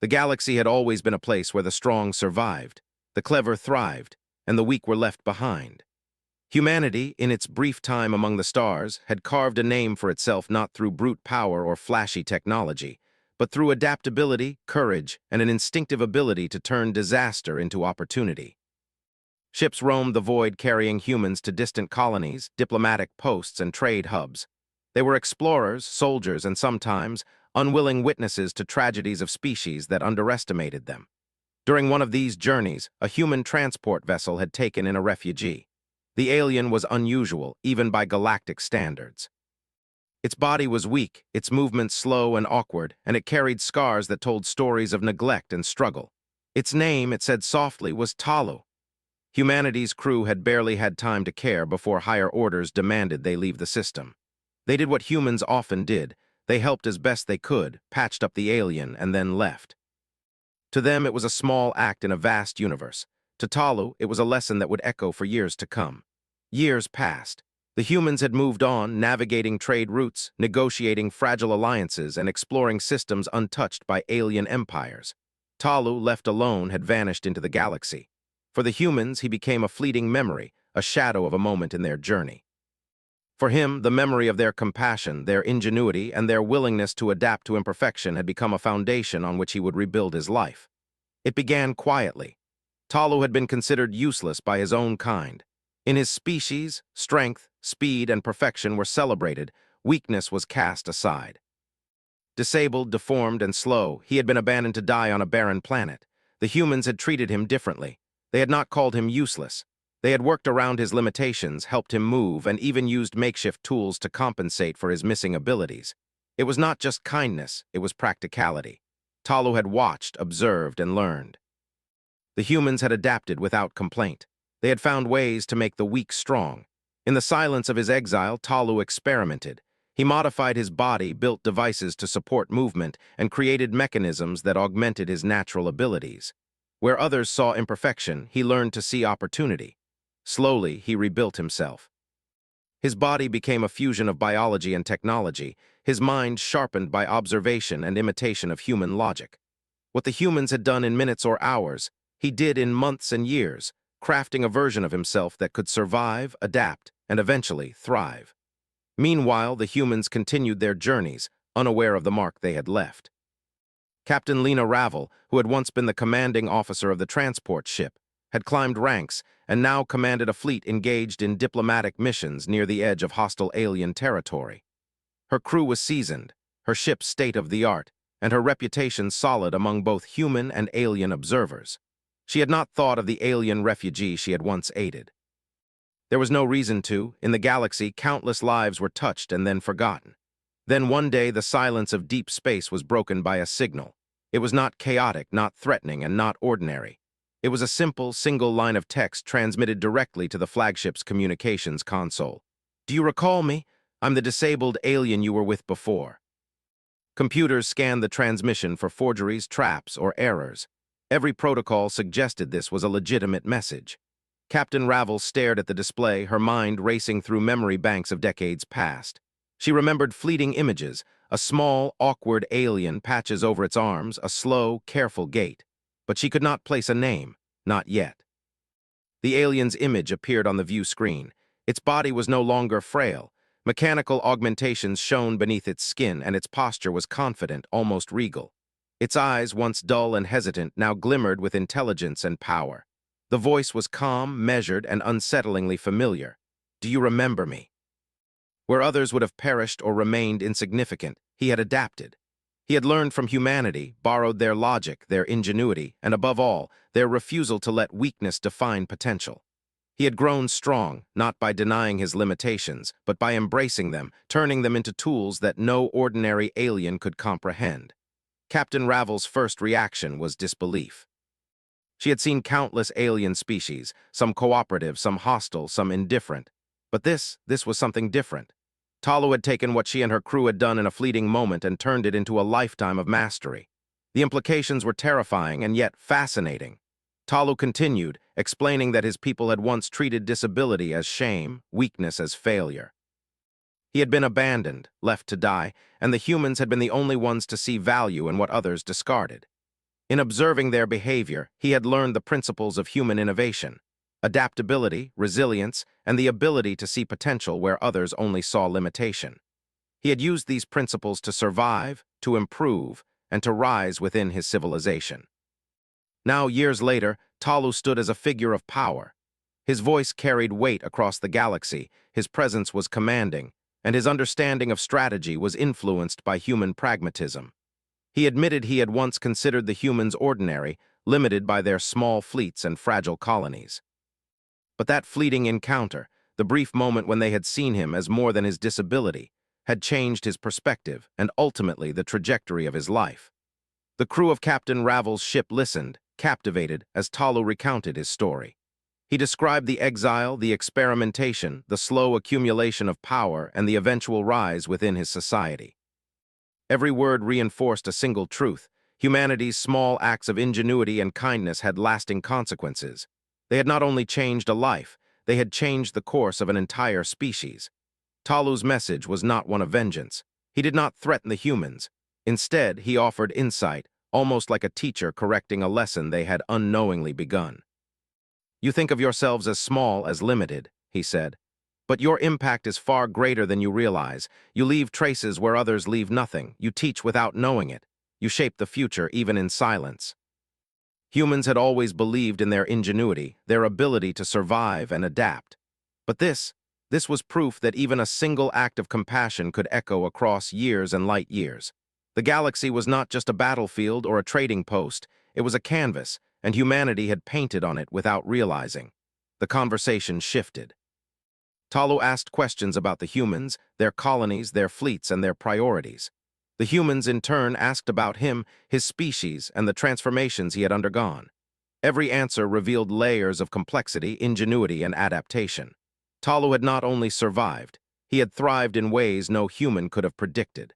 The galaxy had always been a place where the strong survived, the clever thrived, and the weak were left behind. Humanity, in its brief time among the stars, had carved a name for itself not through brute power or flashy technology, but through adaptability, courage, and an instinctive ability to turn disaster into opportunity. Ships roamed the void carrying humans to distant colonies, diplomatic posts, and trade hubs. They were explorers, soldiers, and sometimes unwilling witnesses to tragedies of species that underestimated them. During one of these journeys, a human transport vessel had taken in a refugee. The alien was unusual, even by galactic standards. Its body was weak, its movements slow and awkward, and it carried scars that told stories of neglect and struggle. Its name, it said softly, was Talu. Humanity's crew had barely had time to care before higher orders demanded they leave the system. They did what humans often did. They helped as best they could, patched up the alien, and then left. To them, it was a small act in a vast universe. To Talu, it was a lesson that would echo for years to come. Years passed. The humans had moved on, navigating trade routes, negotiating fragile alliances, and exploring systems untouched by alien empires. Talu, left alone, had vanished into the galaxy. For the humans, he became a fleeting memory, a shadow of a moment in their journey. For him, the memory of their compassion, their ingenuity, and their willingness to adapt to imperfection had become a foundation on which he would rebuild his life. It began quietly. Talu had been considered useless by his own kind. In his species, strength, speed, and perfection were celebrated, weakness was cast aside. Disabled, deformed, and slow, he had been abandoned to die on a barren planet. The humans had treated him differently. They had not called him useless. They had worked around his limitations, helped him move, and even used makeshift tools to compensate for his missing abilities. It was not just kindness, it was practicality. Talu had watched, observed, and learned. The humans had adapted without complaint. They had found ways to make the weak strong. In the silence of his exile, Talu experimented. He modified his body, built devices to support movement, and created mechanisms that augmented his natural abilities. Where others saw imperfection, he learned to see opportunity. Slowly, he rebuilt himself. His body became a fusion of biology and technology, his mind sharpened by observation and imitation of human logic. What the humans had done in minutes or hours, he did in months and years, crafting a version of himself that could survive, adapt, and eventually thrive. Meanwhile, the humans continued their journeys, unaware of the mark they had left. Captain Lena Ravel, who had once been the commanding officer of the transport ship, had climbed ranks and now commanded a fleet engaged in diplomatic missions near the edge of hostile alien territory. Her crew was seasoned, her ship state-of-the-art, and her reputation solid among both human and alien observers. She had not thought of the alien refugee she had once aided. There was no reason to. In the galaxy, countless lives were touched and then forgotten. Then one day, the silence of deep space was broken by a signal. It was not chaotic, not threatening, and not ordinary. It was a simple, single line of text transmitted directly to the flagship's communications console. "Do you recall me? I'm the disabled alien you were with before." Computers scanned the transmission for forgeries, traps, or errors. Every protocol suggested this was a legitimate message. Captain Ravel stared at the display, her mind racing through memory banks of decades past. She remembered fleeting images, a small, awkward alien, patches over its arms, a slow, careful gait. But she could not place a name, not yet. The alien's image appeared on the view screen. Its body was no longer frail. Mechanical augmentations shone beneath its skin, and its posture was confident, almost regal. Its eyes, once dull and hesitant, now glimmered with intelligence and power. The voice was calm, measured, and unsettlingly familiar. "Do you remember me?" Where others would have perished or remained insignificant, he had adapted. He had learned from humanity, borrowed their logic, their ingenuity, and above all, their refusal to let weakness define potential. He had grown strong, not by denying his limitations, but by embracing them, turning them into tools that no ordinary alien could comprehend. Captain Ravel's first reaction was disbelief. She had seen countless alien species, some cooperative, some hostile, some indifferent. But this was something different. Talu had taken what she and her crew had done in a fleeting moment and turned it into a lifetime of mastery. The implications were terrifying and yet fascinating. Talu continued, explaining that his people had once treated disability as shame, weakness as failure. He had been abandoned, left to die, and the humans had been the only ones to see value in what others discarded. In observing their behavior, he had learned the principles of human innovation: adaptability, resilience, and the ability to see potential where others only saw limitation. He had used these principles to survive, to improve, and to rise within his civilization. Now, years later, Talu stood as a figure of power. His voice carried weight across the galaxy, his presence was commanding, and his understanding of strategy was influenced by human pragmatism. He admitted he had once considered the humans ordinary, limited by their small fleets and fragile colonies. But that fleeting encounter, the brief moment when they had seen him as more than his disability, had changed his perspective and ultimately the trajectory of his life. The crew of Captain Ravel's ship listened, captivated, as Talu recounted his story. He described the exile, the experimentation, the slow accumulation of power, and the eventual rise within his society. Every word reinforced a single truth: humanity's small acts of ingenuity and kindness had lasting consequences. They had not only changed a life, they had changed the course of an entire species. Talu's message was not one of vengeance. He did not threaten the humans. Instead, he offered insight, almost like a teacher correcting a lesson they had unknowingly begun. "You think of yourselves as small, as limited," he said. "But your impact is far greater than you realize. You leave traces where others leave nothing. You teach without knowing it. You shape the future even in silence." Humans had always believed in their ingenuity, their ability to survive and adapt. But this was proof that even a single act of compassion could echo across years and light years. The galaxy was not just a battlefield or a trading post, it was a canvas, and humanity had painted on it without realizing. The conversation shifted. Talu asked questions about the humans, their colonies, their fleets, and their priorities. The humans, in turn, asked about him, his species, and the transformations he had undergone. Every answer revealed layers of complexity, ingenuity, and adaptation. Talu had not only survived, he had thrived in ways no human could have predicted.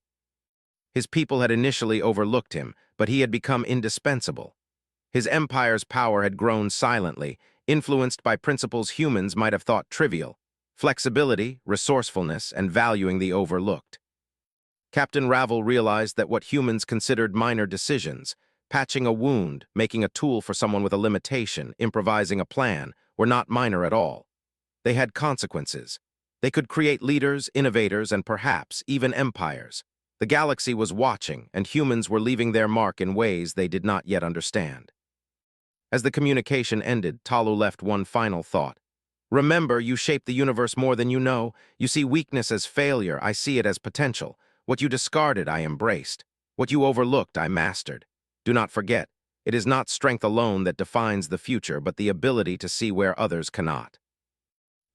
His people had initially overlooked him, but he had become indispensable. His empire's power had grown silently, influenced by principles humans might have thought trivial: flexibility, resourcefulness, and valuing the overlooked. Captain Ravel realized that what humans considered minor decisions, patching a wound, making a tool for someone with a limitation, improvising a plan, were not minor at all. They had consequences. They could create leaders, innovators, and perhaps even empires. The galaxy was watching, and humans were leaving their mark in ways they did not yet understand. As the communication ended, Talu left one final thought. "Remember, you shape the universe more than you know. You see weakness as failure, I see it as potential. What you discarded, I embraced. What you overlooked, I mastered. Do not forget, it is not strength alone that defines the future, but the ability to see where others cannot."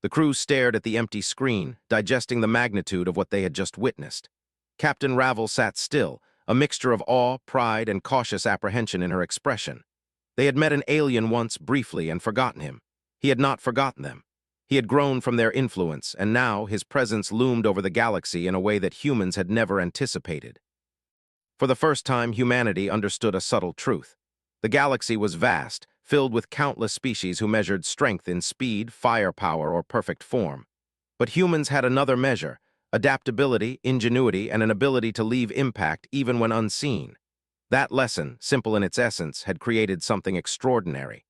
The crew stared at the empty screen, digesting the magnitude of what they had just witnessed. Captain Ravel sat still, a mixture of awe, pride, and cautious apprehension in her expression. They had met an alien once briefly and forgotten him. He had not forgotten them. He had grown from their influence, and now his presence loomed over the galaxy in a way that humans had never anticipated. For the first time, humanity understood a subtle truth. The galaxy was vast, filled with countless species who measured strength in speed, firepower, or perfect form. But humans had another measure: adaptability, ingenuity, and an ability to leave impact even when unseen. That lesson, simple in its essence, had created something extraordinary.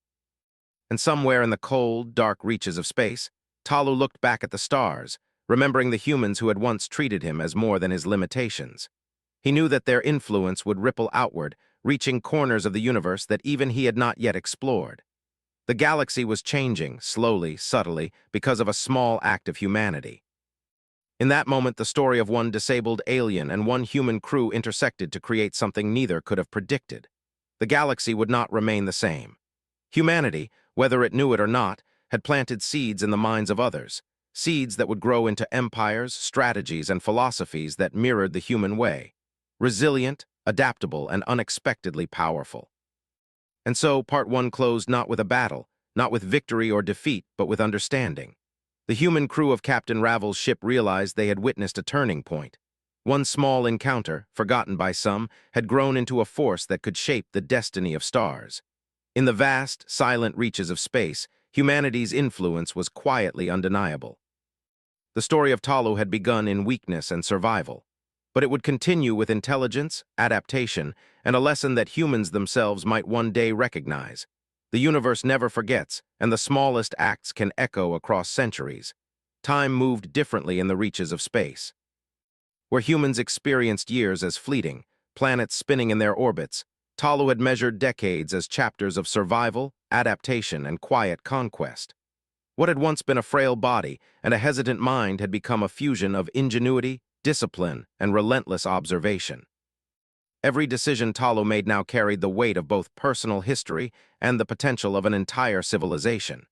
And somewhere in the cold, dark reaches of space, Talu looked back at the stars, remembering the humans who had once treated him as more than his limitations. He knew that their influence would ripple outward, reaching corners of the universe that even he had not yet explored. The galaxy was changing, slowly, subtly, because of a small act of humanity. In that moment, the story of one disabled alien and one human crew intersected to create something neither could have predicted. The galaxy would not remain the same. Humanity, whether it knew it or not, had planted seeds in the minds of others, seeds that would grow into empires, strategies, and philosophies that mirrored the human way: resilient, adaptable, and unexpectedly powerful. And so, part one closed not with a battle, not with victory or defeat, but with understanding. The human crew of Captain Ravel's ship realized they had witnessed a turning point. One small encounter, forgotten by some, had grown into a force that could shape the destiny of stars. In the vast, silent reaches of space, humanity's influence was quietly undeniable. The story of Talu had begun in weakness and survival. But it would continue with intelligence, adaptation, and a lesson that humans themselves might one day recognize. The universe never forgets, and the smallest acts can echo across centuries. Time moved differently in the reaches of space. Where humans experienced years as fleeting, planets spinning in their orbits, Talu had measured decades as chapters of survival, adaptation, and quiet conquest. What had once been a frail body and a hesitant mind had become a fusion of ingenuity, discipline, and relentless observation. Every decision Talu made now carried the weight of both personal history and the potential of an entire civilization.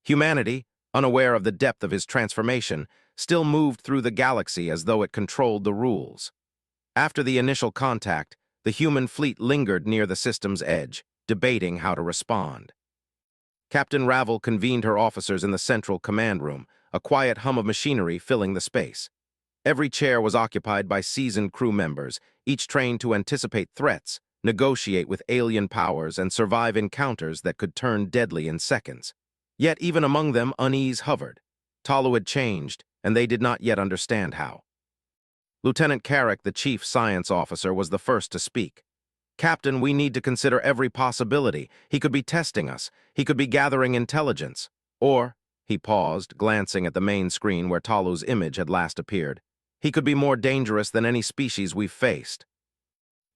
Humanity, unaware of the depth of his transformation, still moved through the galaxy as though it controlled the rules. After the initial contact, the human fleet lingered near the system's edge, debating how to respond. Captain Ravel convened her officers in the central command room, a quiet hum of machinery filling the space. Every chair was occupied by seasoned crew members, each trained to anticipate threats, negotiate with alien powers, and survive encounters that could turn deadly in seconds. Yet even among them, unease hovered. Talu had changed, and they did not yet understand how. Lieutenant Carrick, the chief science officer, was the first to speak. "Captain, we need to consider every possibility. He could be testing us. He could be gathering intelligence. Or," he paused, glancing at the main screen where Talu's image had last appeared, "he could be more dangerous than any species we've faced."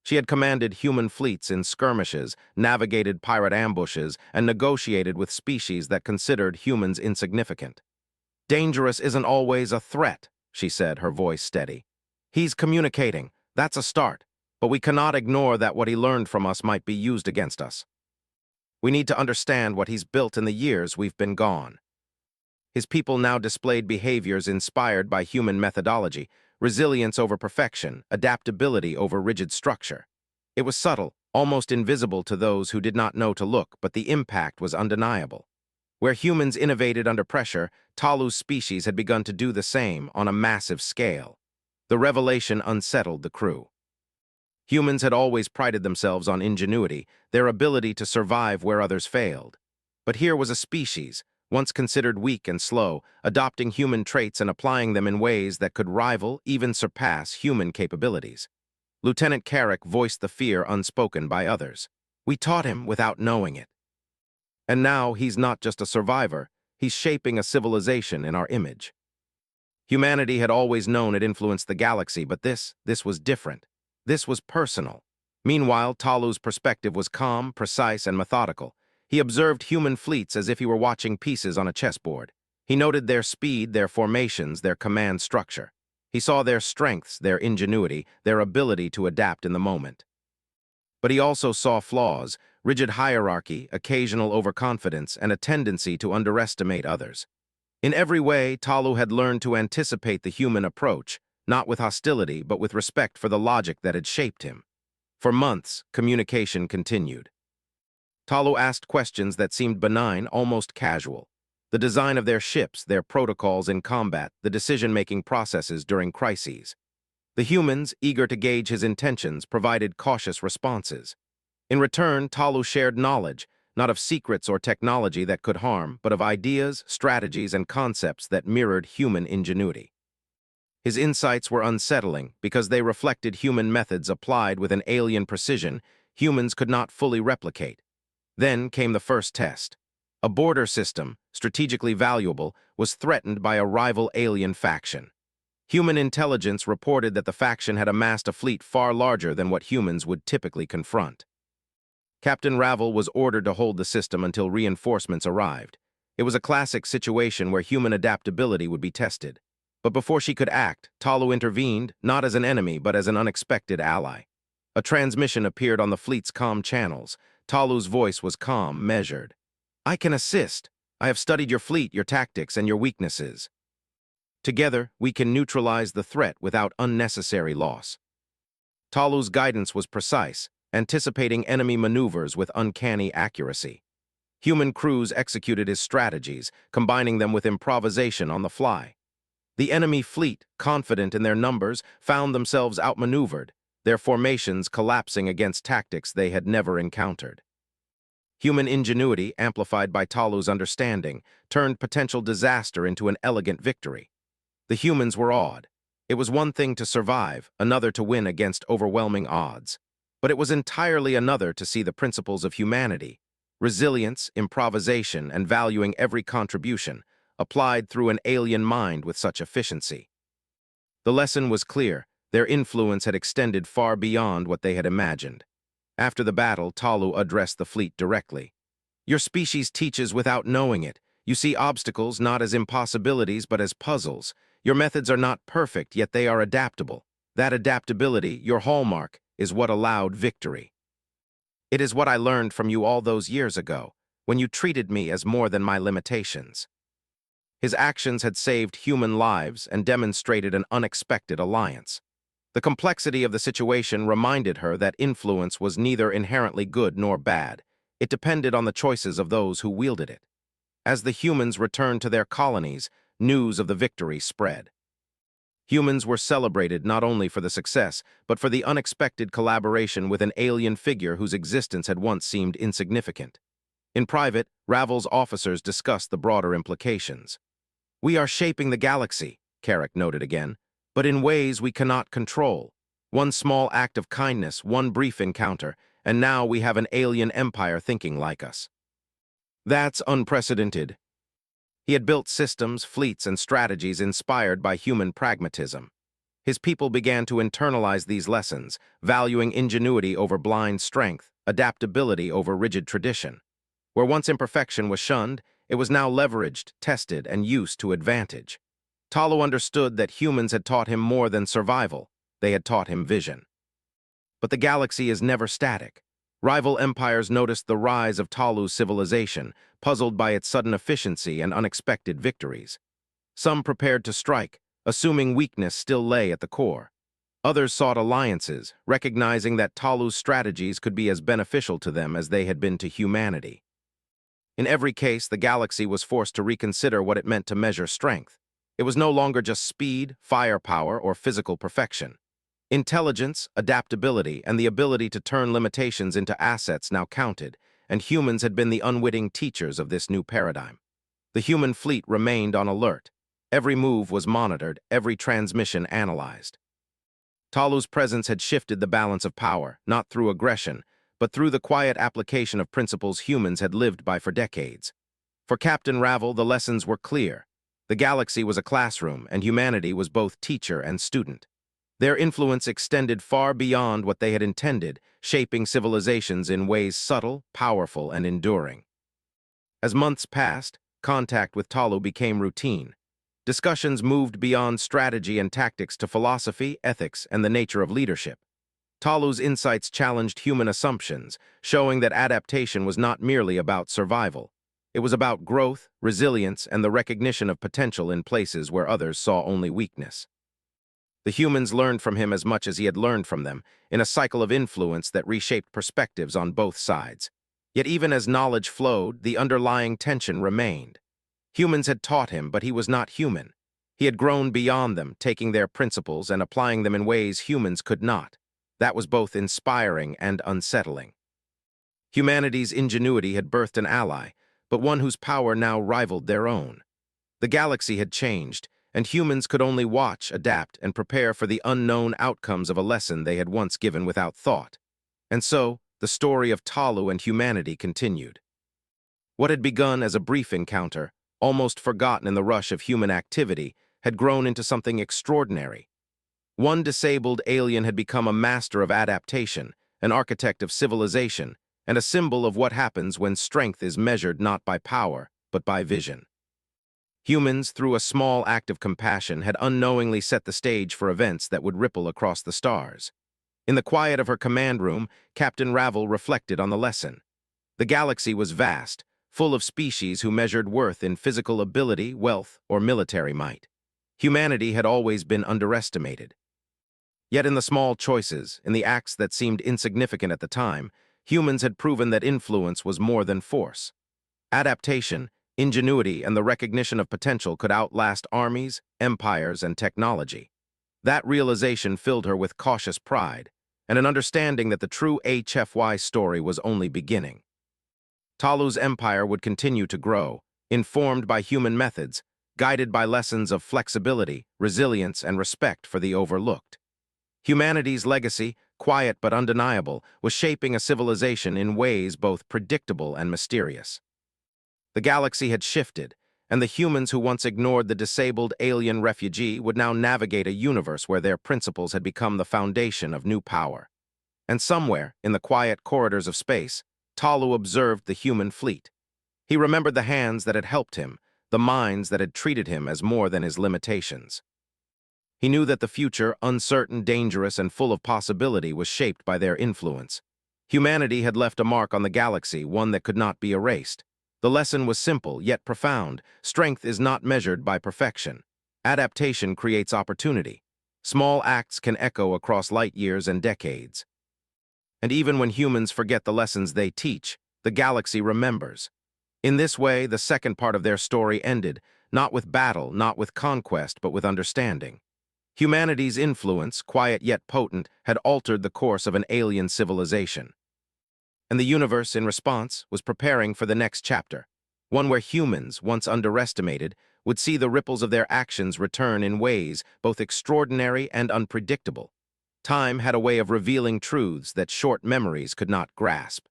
She had commanded human fleets in skirmishes, navigated pirate ambushes, and negotiated with species that considered humans insignificant. "Dangerous isn't always a threat," she said, her voice steady. "He's communicating. That's a start. But we cannot ignore that what he learned from us might be used against us. We need to understand what he's built in the years we've been gone." His people now displayed behaviors inspired by human methodology, resilience over perfection, adaptability over rigid structure. It was subtle, almost invisible to those who did not know to look, but the impact was undeniable. Where humans innovated under pressure, Talu's species had begun to do the same on a massive scale. The revelation unsettled the crew. Humans had always prided themselves on ingenuity, their ability to survive where others failed. But here was a species, once considered weak and slow, adopting human traits and applying them in ways that could rival, even surpass, human capabilities. Lieutenant Carrick voiced the fear unspoken by others. "We taught him without knowing it. And now he's not just a survivor, he's shaping a civilization in our image." Humanity had always known it influenced the galaxy, but this was different. This was personal. Meanwhile, Talu's perspective was calm, precise, and methodical. He observed human fleets as if he were watching pieces on a chessboard. He noted their speed, their formations, their command structure. He saw their strengths, their ingenuity, their ability to adapt in the moment. But he also saw flaws, rigid hierarchy, occasional overconfidence, and a tendency to underestimate others. In every way, Talu had learned to anticipate the human approach, not with hostility, but with respect for the logic that had shaped him. For months, communication continued. Talu asked questions that seemed benign, almost casual. The design of their ships, their protocols in combat, the decision-making processes during crises. The humans, eager to gauge his intentions, provided cautious responses. In return, Talu shared knowledge, not of secrets or technology that could harm, but of ideas, strategies, and concepts that mirrored human ingenuity. His insights were unsettling because they reflected human methods applied with an alien precision humans could not fully replicate. Then came the first test. A border system, strategically valuable, was threatened by a rival alien faction. Human intelligence reported that the faction had amassed a fleet far larger than what humans would typically confront. Captain Ravel was ordered to hold the system until reinforcements arrived. It was a classic situation where human adaptability would be tested. But before she could act, Talu intervened, not as an enemy, but as an unexpected ally. A transmission appeared on the fleet's comm channels. Talu's voice was calm, measured. "I can assist. I have studied your fleet, your tactics, and your weaknesses. Together, we can neutralize the threat without unnecessary loss." Talu's guidance was precise, anticipating enemy maneuvers with uncanny accuracy. Human crews executed his strategies, combining them with improvisation on the fly. The enemy fleet, confident in their numbers, found themselves outmaneuvered, their formations collapsing against tactics they had never encountered. Human ingenuity, amplified by Talu's understanding, turned potential disaster into an elegant victory. The humans were awed. It was one thing to survive, another to win against overwhelming odds. But it was entirely another to see the principles of humanity, resilience, improvisation, and valuing every contribution, applied through an alien mind with such efficiency. The lesson was clear. Their influence had extended far beyond what they had imagined. After the battle, Talu addressed the fleet directly. Your species teaches without knowing it. You see obstacles not as impossibilities but as puzzles. Your methods are not perfect, yet they are adaptable. That adaptability, your hallmark, is what allowed victory. It is what I learned from you all those years ago, when you treated me as more than my limitations. His actions had saved human lives and demonstrated an unexpected alliance. The complexity of the situation reminded her that influence was neither inherently good nor bad. It depended on the choices of those who wielded it. As the humans returned to their colonies, news of the victory spread. Humans were celebrated not only for the success, but for the unexpected collaboration with an alien figure whose existence had once seemed insignificant. In private, Ravel's officers discussed the broader implications. We are shaping the galaxy, Carrick noted again, but in ways we cannot control. One small act of kindness, one brief encounter, and now we have an alien empire thinking like us. That's unprecedented. He had built systems, fleets, and strategies inspired by human pragmatism. His people began to internalize these lessons, valuing ingenuity over blind strength, adaptability over rigid tradition. Where once imperfection was shunned, it was now leveraged, tested, and used to advantage. Talu understood that humans had taught him more than survival. They had taught him vision. But the galaxy is never static. Rival empires noticed the rise of Talu's civilization, puzzled by its sudden efficiency and unexpected victories. Some prepared to strike, assuming weakness still lay at the core. Others sought alliances, recognizing that Talu's strategies could be as beneficial to them as they had been to humanity. In every case, the galaxy was forced to reconsider what it meant to measure strength. It was no longer just speed, firepower, or physical perfection. Intelligence, adaptability, and the ability to turn limitations into assets now counted, and humans had been the unwitting teachers of this new paradigm. The human fleet remained on alert. Every move was monitored, every transmission analyzed. Talu's presence had shifted the balance of power, not through aggression, but through the quiet application of principles humans had lived by for decades. For Captain Ravel, the lessons were clear. The galaxy was a classroom, and humanity was both teacher and student. Their influence extended far beyond what they had intended, shaping civilizations in ways subtle, powerful, and enduring. As months passed, contact with Talu became routine. Discussions moved beyond strategy and tactics to philosophy, ethics, and the nature of leadership. Talu's insights challenged human assumptions, showing that adaptation was not merely about survival. It was about growth, resilience, and the recognition of potential in places where others saw only weakness. The humans learned from him as much as he had learned from them, in a cycle of influence that reshaped perspectives on both sides. Yet even as knowledge flowed, the underlying tension remained. Humans had taught him, but he was not human. He had grown beyond them, taking their principles and applying them in ways humans could not. That was both inspiring and unsettling. Humanity's ingenuity had birthed an ally, but one whose power now rivaled their own. The galaxy had changed, and humans could only watch, adapt, and prepare for the unknown outcomes of a lesson they had once given without thought. And so, the story of Talu and humanity continued. What had begun as a brief encounter, almost forgotten in the rush of human activity, had grown into something extraordinary. One disabled alien had become a master of adaptation, an architect of civilization, and a symbol of what happens when strength is measured not by power, but by vision. Humans, through a small act of compassion, had unknowingly set the stage for events that would ripple across the stars. In the quiet of her command room, Captain Ravel reflected on the lesson. The galaxy was vast, full of species who measured worth in physical ability, wealth, or military might. Humanity had always been underestimated. Yet in the small choices, in the acts that seemed insignificant at the time, humans had proven that influence was more than force. Adaptation, ingenuity, and the recognition of potential could outlast armies, empires, and technology. That realization filled her with cautious pride, and an understanding that the true HFY story was only beginning. Talu's empire would continue to grow, informed by human methods, guided by lessons of flexibility, resilience, and respect for the overlooked. Humanity's legacy, quiet but undeniable, was shaping a civilization in ways both predictable and mysterious. The galaxy had shifted, and the humans who once ignored the disabled alien refugee would now navigate a universe where their principles had become the foundation of new power. And somewhere, in the quiet corridors of space, Talu observed the human fleet. He remembered the hands that had helped him, the minds that had treated him as more than his limitations. He knew that the future, uncertain, dangerous, and full of possibility, was shaped by their influence. Humanity had left a mark on the galaxy, one that could not be erased. The lesson was simple, yet profound. Strength is not measured by perfection. Adaptation creates opportunity. Small acts can echo across light years and decades. And even when humans forget the lessons they teach, the galaxy remembers. In this way, the second part of their story ended, not with battle, not with conquest, but with understanding. Humanity's influence, quiet yet potent, had altered the course of an alien civilization. And the universe, in response, was preparing for the next chapter, one where humans, once underestimated, would see the ripples of their actions return in ways both extraordinary and unpredictable. Time had a way of revealing truths that short memories could not grasp.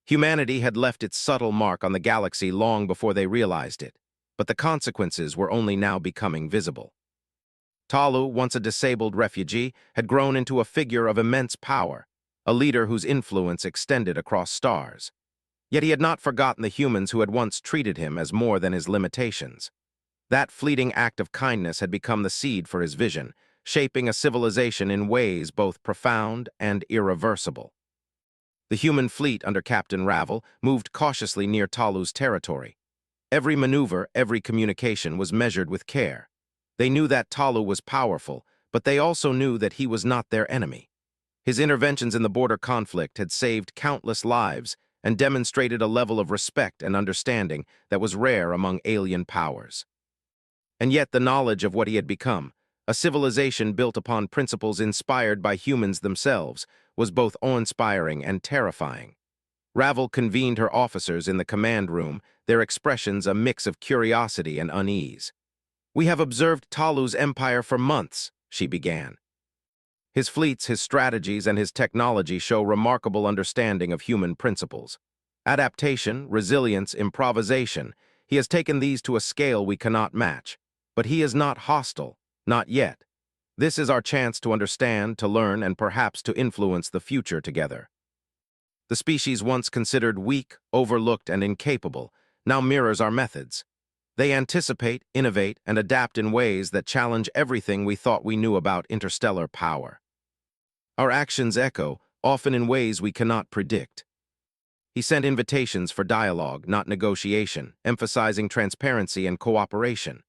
Humanity had left its subtle mark on the galaxy long before they realized it, but the consequences were only now becoming visible. Talu, once a disabled refugee, had grown into a figure of immense power, a leader whose influence extended across stars. Yet he had not forgotten the humans who had once treated him as more than his limitations. That fleeting act of kindness had become the seed for his vision, shaping a civilization in ways both profound and irreversible. The human fleet under Captain Ravel moved cautiously near Talu's territory. Every maneuver, every communication was measured with care. They knew that Talu was powerful, but they also knew that he was not their enemy. His interventions in the border conflict had saved countless lives and demonstrated a level of respect and understanding that was rare among alien powers. And yet the knowledge of what he had become, a civilization built upon principles inspired by humans themselves, was both awe-inspiring and terrifying. Ravel convened her officers in the command room, their expressions a mix of curiosity and unease. "We have observed Talu's empire for months," she began. "His fleets, his strategies, and his technology show remarkable understanding of human principles. Adaptation, resilience, improvisation, he has taken these to a scale we cannot match. But he is not hostile, not yet. This is our chance to understand, to learn, and perhaps to influence the future together." The species once considered weak, overlooked, and incapable now mirrors our methods. They anticipate, innovate, and adapt in ways that challenge everything we thought we knew about interstellar power. Our actions echo, often in ways we cannot predict. He sent invitations for dialogue, not negotiation, emphasizing transparency and cooperation.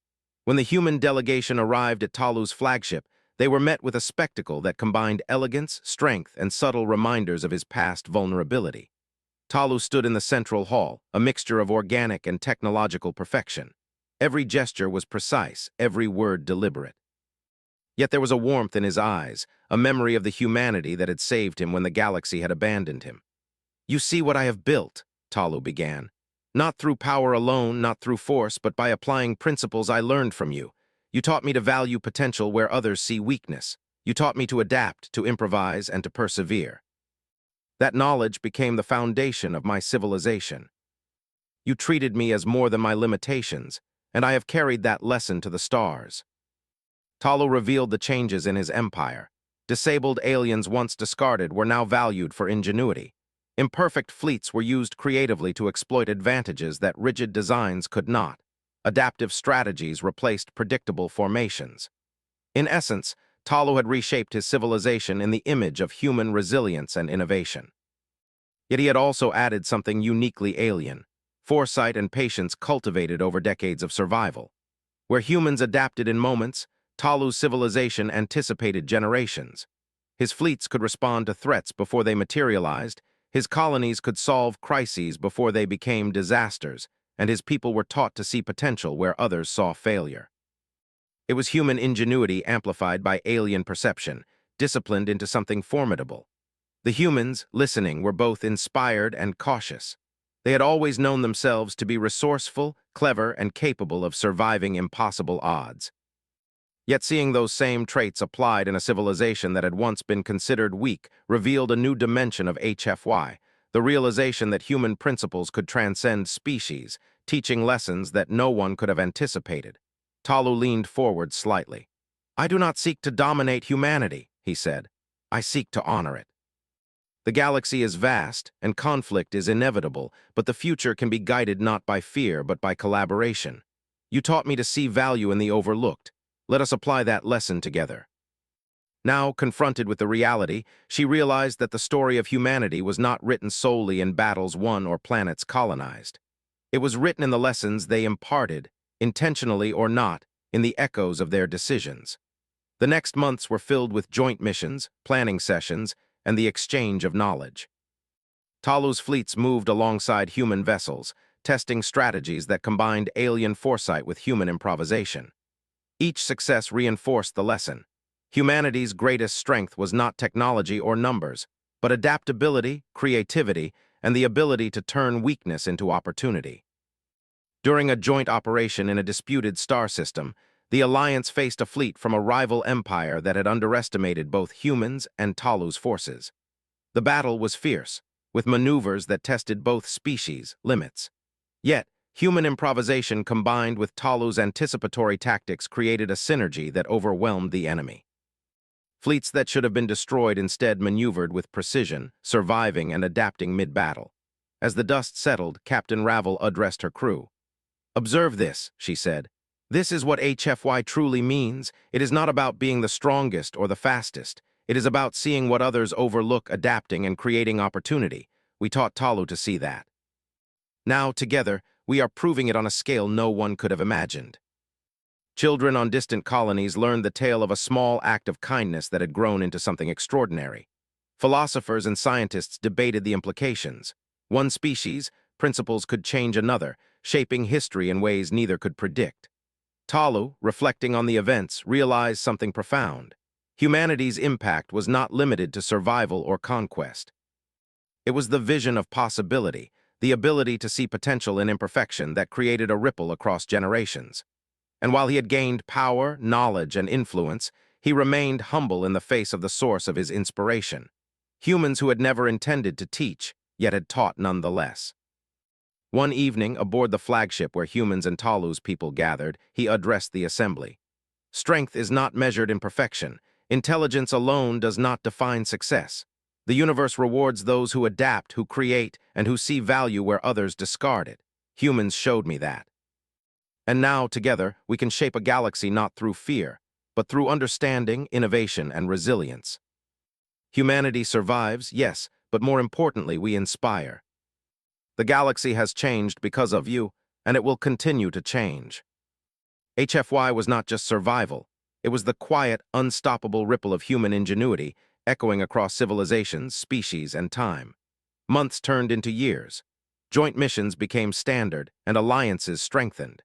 When the human delegation arrived at Talu's flagship, they were met with a spectacle that combined elegance, strength, and subtle reminders of his past vulnerability. Talu stood in the central hall, a mixture of organic and technological perfection. Every gesture was precise, every word deliberate. Yet there was a warmth in his eyes, a memory of the humanity that had saved him when the galaxy had abandoned him. "You see what I have built," Talu began. "Not through power alone, not through force, but by applying principles I learned from you. You taught me to value potential where others see weakness. You taught me to adapt, to improvise, and to persevere. That knowledge became the foundation of my civilization. You treated me as more than my limitations, and I have carried that lesson to the stars." Talu revealed the changes in his empire. Disabled aliens once discarded were now valued for ingenuity. Imperfect fleets were used creatively to exploit advantages that rigid designs could not. Adaptive strategies replaced predictable formations. In essence, Talu had reshaped his civilization in the image of human resilience and innovation. Yet he had also added something uniquely alien: foresight and patience cultivated over decades of survival. Where humans adapted in moments, Talu's civilization anticipated generations. His fleets could respond to threats before they materialized, his colonies could solve crises before they became disasters, and his people were taught to see potential where others saw failure. It was human ingenuity amplified by alien perception, disciplined into something formidable. The humans, listening, were both inspired and cautious. They had always known themselves to be resourceful, clever, and capable of surviving impossible odds. Yet seeing those same traits applied in a civilization that had once been considered weak revealed a new dimension of HFY, the realization that human principles could transcend species, teaching lessons that no one could have anticipated. Talu leaned forward slightly. "I do not seek to dominate humanity," he said. "I seek to honor it. The galaxy is vast, and conflict is inevitable, but the future can be guided not by fear, but by collaboration. You taught me to see value in the overlooked. Let us apply that lesson together." Now, confronted with the reality, she realized that the story of humanity was not written solely in battles won or planets colonized. It was written in the lessons they imparted, intentionally or not, in the echoes of their decisions. The next months were filled with joint missions, planning sessions, and the exchange of knowledge. Talu's fleets moved alongside human vessels, testing strategies that combined alien foresight with human improvisation. Each success reinforced the lesson. Humanity's greatest strength was not technology or numbers, but adaptability, creativity, and the ability to turn weakness into opportunity. During a joint operation in a disputed star system, the Alliance faced a fleet from a rival empire that had underestimated both humans and Talu's forces. The battle was fierce, with maneuvers that tested both species' limits. Yet, human improvisation combined with Talu's anticipatory tactics created a synergy that overwhelmed the enemy. Fleets that should have been destroyed instead maneuvered with precision, surviving and adapting mid-battle. As the dust settled, Captain Ravel addressed her crew. "Observe this," she said. "This is what HFY truly means. It is not about being the strongest or the fastest. It is about seeing what others overlook, adapting, and creating opportunity. We taught Talu to see that. Now, together, we are proving it on a scale no one could have imagined." Children on distant colonies learned the tale of a small act of kindness that had grown into something extraordinary. Philosophers and scientists debated the implications. One species, principles could change another, shaping history in ways neither could predict. Talu, reflecting on the events, realized something profound. Humanity's impact was not limited to survival or conquest. It was the vision of possibility, the ability to see potential in imperfection that created a ripple across generations. And while he had gained power, knowledge, and influence, he remained humble in the face of the source of his inspiration. Humans who had never intended to teach, yet had taught nonetheless. One evening, aboard the flagship where humans and Talu's people gathered, he addressed the assembly. "Strength is not measured in perfection. Intelligence alone does not define success. The universe rewards those who adapt, who create, and who see value where others discard it. Humans showed me that. And now, together, we can shape a galaxy not through fear, but through understanding, innovation, and resilience. Humanity survives, yes, but more importantly, we inspire. The galaxy has changed because of you, and it will continue to change." HFY was not just survival. It was the quiet, unstoppable ripple of human ingenuity, echoing across civilizations, species, and time. Months turned into years. Joint missions became standard, and alliances strengthened.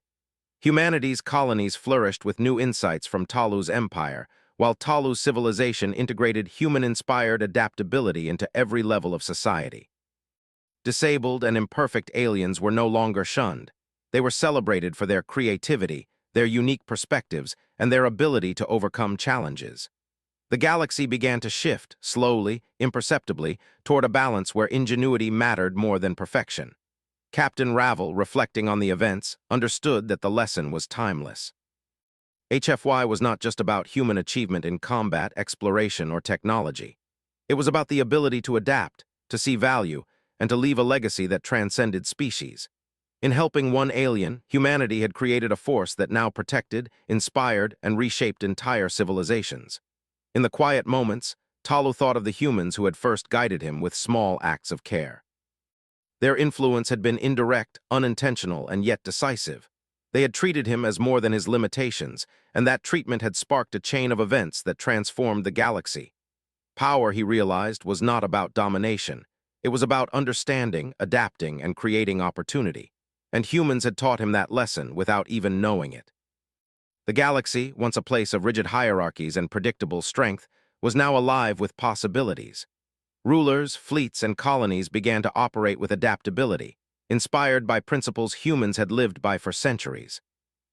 Humanity's colonies flourished with new insights from Talu's empire, while Talu's civilization integrated human-inspired adaptability into every level of society. Disabled and imperfect aliens were no longer shunned. They were celebrated for their creativity, their unique perspectives, and their ability to overcome challenges. The galaxy began to shift, slowly, imperceptibly, toward a balance where ingenuity mattered more than perfection. Captain Ravel, reflecting on the events, understood that the lesson was timeless. HFY was not just about human achievement in combat, exploration, or technology. It was about the ability to adapt, to see value, and to leave a legacy that transcended species. In helping one alien, humanity had created a force that now protected, inspired, and reshaped entire civilizations. In the quiet moments, Talu thought of the humans who had first guided him with small acts of care. Their influence had been indirect, unintentional, and yet decisive. They had treated him as more than his limitations, and that treatment had sparked a chain of events that transformed the galaxy. Power, he realized, was not about domination. It was about understanding, adapting, and creating opportunity. And humans had taught him that lesson without even knowing it. The galaxy, once a place of rigid hierarchies and predictable strength, was now alive with possibilities. Rulers, fleets, and colonies began to operate with adaptability. inspired by principles humans had lived by for centuries.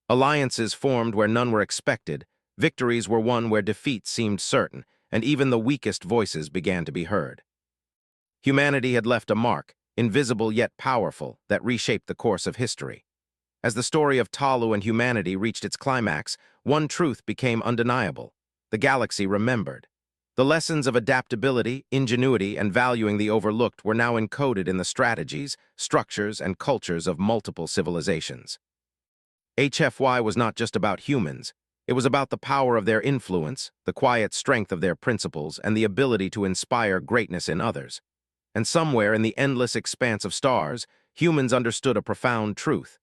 Alliances formed where none were expected, victories were won where defeat seemed certain, and even the weakest voices began to be heard. Humanity had left a mark, invisible yet powerful, that reshaped the course of history. As the story of Talu and humanity reached its climax, one truth became undeniable. The galaxy remembered. The lessons of adaptability, ingenuity, and valuing the overlooked were now encoded in the strategies, structures, and cultures of multiple civilizations. HFY was not just about humans. It was about the power of their influence, the quiet strength of their principles, and the ability to inspire greatness in others. And somewhere in the endless expanse of stars, humans understood a profound truth.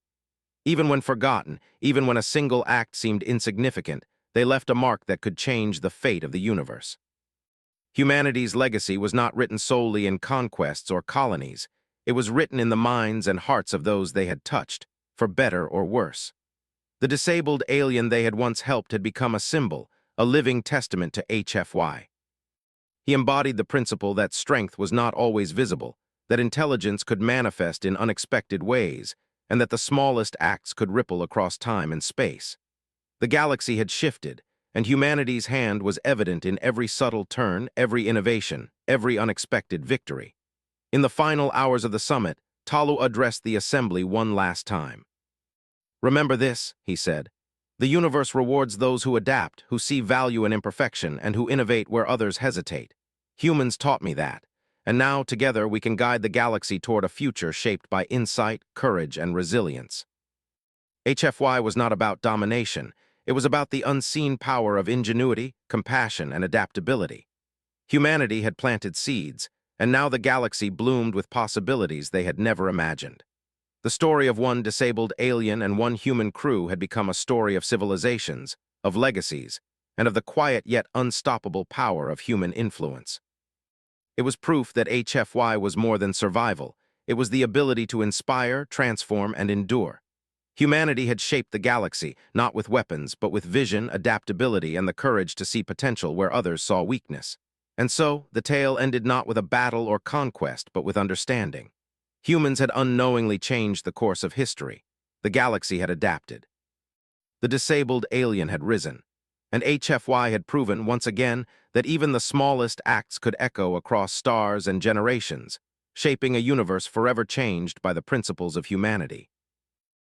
Even when forgotten, even when a single act seemed insignificant, they left a mark that could change the fate of the universe. Humanity's legacy was not written solely in conquests or colonies. It was written in the minds and hearts of those they had touched, for better or worse. The disabled alien they had once helped had become a symbol, a living testament to HFY. He embodied the principle that strength was not always visible, that intelligence could manifest in unexpected ways, and that the smallest acts could ripple across time and space. The galaxy had shifted, and humanity's hand was evident in every subtle turn, every innovation, every unexpected victory. In the final hours of the summit, Talu addressed the assembly one last time. "Remember this," he said. "The universe rewards those who adapt, who see value in imperfection, and who innovate where others hesitate. Humans taught me that, and now, together, we can guide the galaxy toward a future shaped by insight, courage, and resilience." HFY was not about domination. It was about the unseen power of ingenuity, compassion, and adaptability. Humanity had planted seeds, and now the galaxy bloomed with possibilities they had never imagined. The story of one disabled alien and one human crew had become a story of civilizations, of legacies, and of the quiet yet unstoppable power of human influence. It was proof that HFY was more than survival. It was the ability to inspire, transform, and endure. Humanity had shaped the galaxy, not with weapons, but with vision, adaptability, and the courage to see potential where others saw weakness. And so, the tale ended not with a battle or conquest, but with understanding. Humans had unknowingly changed the course of history. The galaxy had adapted. The disabled alien had risen, and HFY had proven once again that even the smallest acts could echo across stars and generations, shaping a universe forever changed by the principles of humanity.